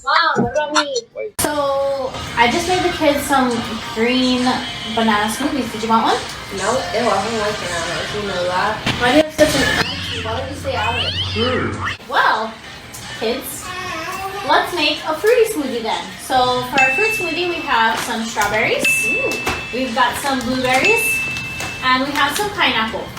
Mom, what about me? So, I just made the kids some green banana smoothies. Did you want one? No, ew, I don't like bananas. You know that. Why do you have such an attitude? Why don't you stay out of it? Sure. Well, kids, let's make a fruity smoothie then. So, for our fruit smoothie, we have some strawberries. We've got some blueberries. And we have some pineapple.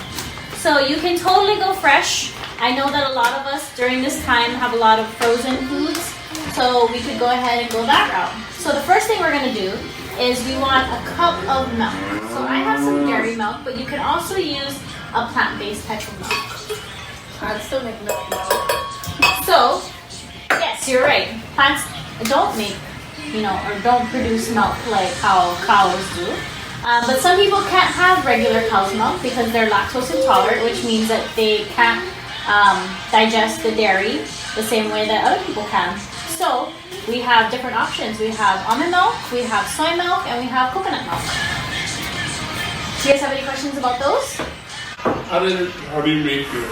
So, you can totally go fresh. I know that a lot of us during this time have a lot of frozen foods. So we could go ahead and go that route. So the first thing we're going to do is we want a cup of milk. So I have some dairy milk, but you can also use a plant-based type of milk. I'd still make milk. So, yes, you're right. Plants don't make, or don't produce milk like how cows do. But some people can't have regular cow's milk because they're lactose intolerant, which means that they can't digest the dairy the same way that other people can. So we have different options. We have almond milk, we have soy milk, and we have coconut milk. Do you guys have any questions about those? How do you make it?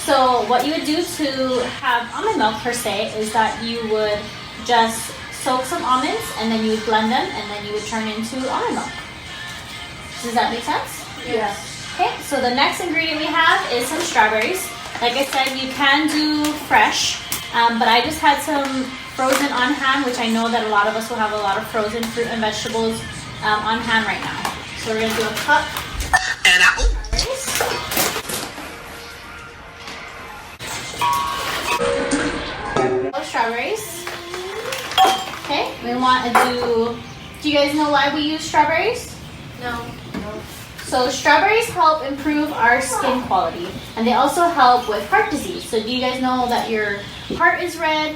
So what you would do to have almond milk per se is that you would just soak some almonds and then you would blend them and then you would turn into almond milk. Does that make sense? Yes. Okay, so the next ingredient we have is some strawberries. Like I said, you can do fresh, but I just had some frozen on hand, which I know that a lot of us will have a lot of frozen fruit and vegetables on hand right now. So we're going to do a cup. And Strawberries. Okay, we want to do you guys know why we use strawberries? No. So strawberries help improve our skin quality, and they also help with heart disease. So do you guys know that your heart is red?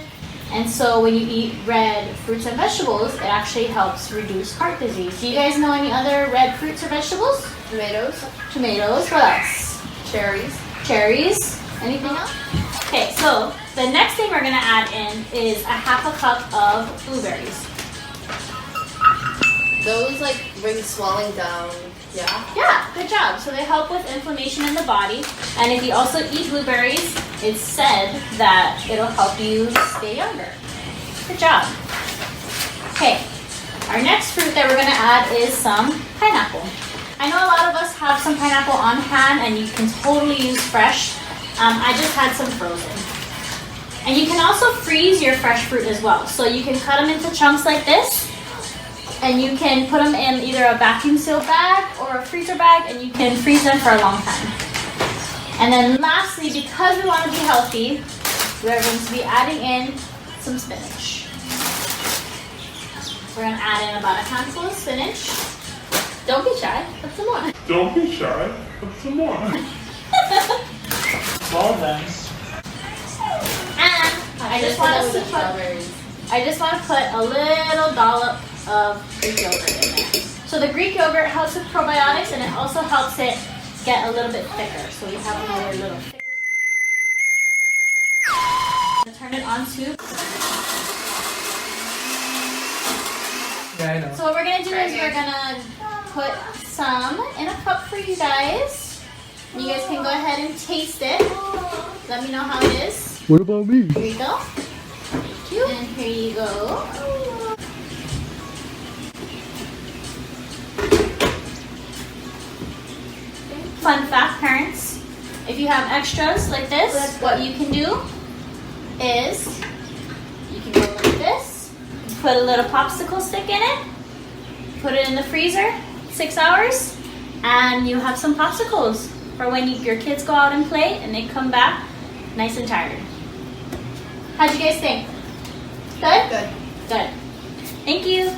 And so when you eat red fruits and vegetables, it actually helps reduce heart disease. Do you guys know any other red fruits or vegetables? Tomatoes. Tomatoes. What else? Cherries. Cherries. Anything else? Okay, so the next thing we're going to add in is a half a cup of blueberries. Those bring swelling down. Yeah. Yeah, good job. So they help with inflammation in the body. And if you also eat blueberries, it's said that it'll help you stay younger. Good job. Okay, our next fruit that we're going to add is some pineapple. I know a lot of us have some pineapple on hand and you can totally use fresh. I just had some frozen. And you can also freeze your fresh fruit as well. So you can cut them into chunks like this. And you can put them in either a vacuum sealed bag or a freezer bag, and you can freeze them for a long time. And then lastly, because we want to be healthy, we're going to be adding in some spinach. We're going to add in about a handful of spinach. Don't be shy, put some more. Don't be shy. Put some more. Well then. And I just want to put a little dollop of Greek yogurt in there. So the Greek yogurt helps with probiotics and it also helps it get a little bit thicker. So we have another little thicker. Turn it on to. Yeah, I know. So what we're gonna do is we're gonna put some in a cup for you guys. You guys can go ahead and taste it. Let me know how it is. What about me? Here you go. Thank you. And here you go. Fun fact, parents, if you have extras like this, what you can do is you can go like this, put a little popsicle stick in it, put it in the freezer, 6 hours, and you have some popsicles for when your kids go out and play and they come back nice and tired. How'd you guys think? Good? Good. Good. Thank you.